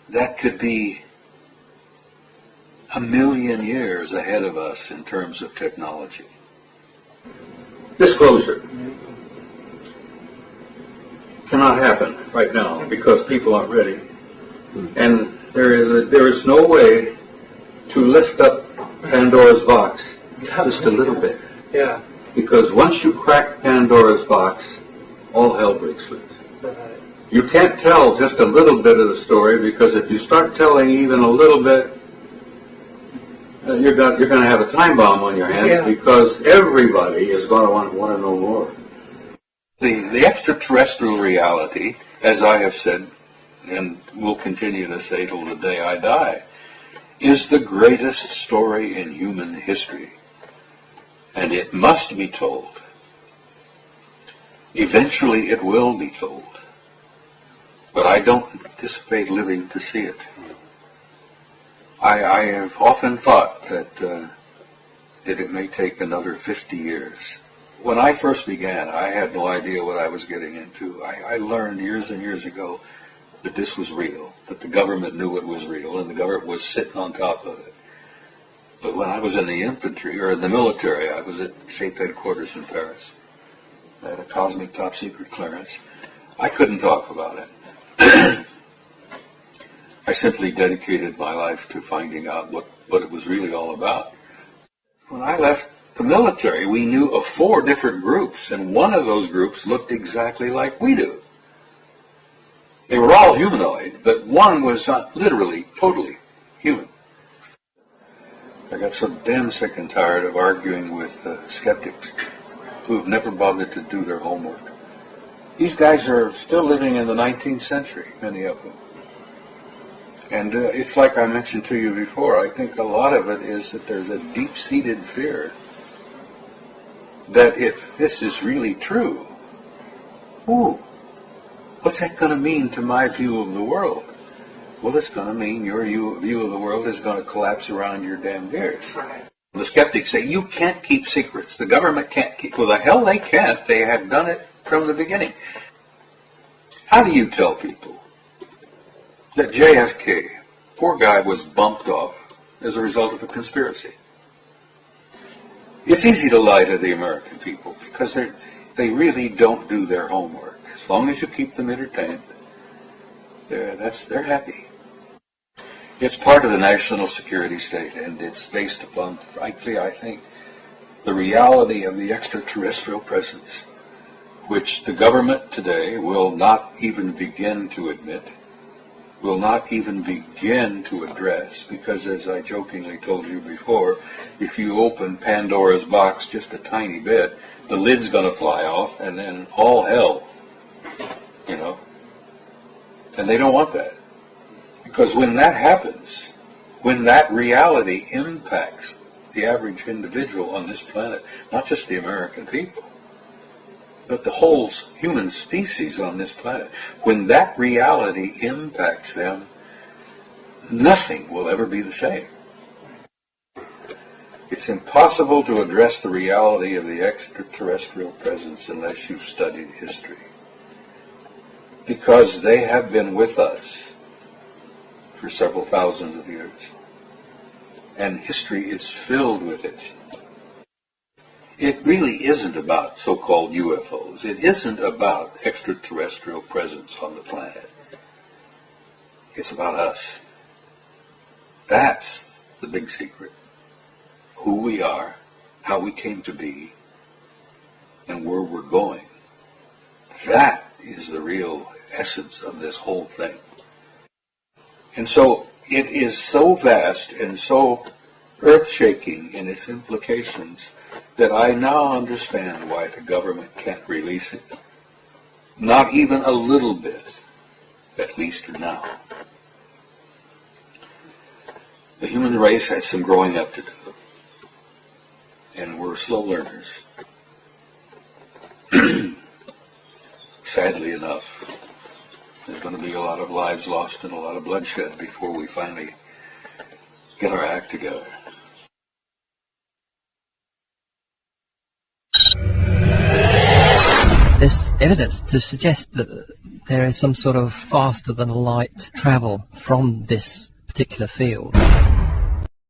that could be a million years ahead of us in terms of technology. Disclosure cannot happen right now because people aren't ready. And there is no way to lift up Pandora's box just a little bit. Yeah. Because once you crack Pandora's box, all hell breaks loose. You can't tell just a little bit of the story, because if you start telling even a little bit, you're going to have a time bomb on your hands, because everybody is going to want to know more. The extraterrestrial reality, as I have said, and will continue to say till the day I die, is the greatest story in human history. And it must be told. Eventually it will be told. But I don't anticipate living to see it. I have often thought that it may take another 50 years. When I first began, I had no idea what I was getting into. I learned years and years ago that this was real, that the government knew it was real, and the government was sitting on top of it. But when I was in the infantry, or in the military, I was at Shape Headquarters in Paris. I had a cosmic top secret clearance. I couldn't talk about it. I simply dedicated my life to finding out what it was really all about. When I left the military, we knew of 4 different groups, and one of those groups looked exactly like we do. They were all humanoid, but one was not literally, totally human. I got so damn sick and tired of arguing with skeptics who have never bothered to do their homework. These guys are still living in the 19th century, many of them. And it's like I mentioned to you before, I think a lot of it is that there's a deep-seated fear that if this is really true, what's that going to mean to my view of the world? Well, it's going to mean your view of the world is going to collapse around your damn ears. Right. The skeptics say, you can't keep secrets. The government can't keep... Well, the hell they can't. They have done it from the beginning. How do you tell people that JFK, poor guy, was bumped off as a result of a conspiracy? It's easy to lie to the American people because they really don't do their homework. As long as you keep them entertained, they're happy. It's part of the national security state, and it's based upon, frankly, I think, the reality of the extraterrestrial presence, which the government today will not even begin to admit, will not even begin to address, because as I jokingly told you before, if you open Pandora's box just a tiny bit, the lid's going to fly off, and then all hell, And they don't want that. Because when that happens, when that reality impacts the average individual on this planet, not just the American people, but the whole human species on this planet, when that reality impacts them, nothing will ever be the same. It's impossible to address the reality of the extraterrestrial presence unless you've studied history. Because they have been with us for several thousands of years. And history is filled with it. It really isn't about so-called UFOs. It isn't about extraterrestrial presence on the planet. It's about us. That's the big secret. Who we are, how we came to be, and where we're going. That is the real essence of this whole thing. And so it is so vast and so earth-shaking in its implications that I now understand why the government can't release it. Not even a little bit, at least now. The human race has some growing up to do. And we're slow learners. Sadly enough, there's going to be a lot of lives lost and a lot of bloodshed before we finally get our act together. this evidence to suggest that there is some sort of faster than light travel from this particular field.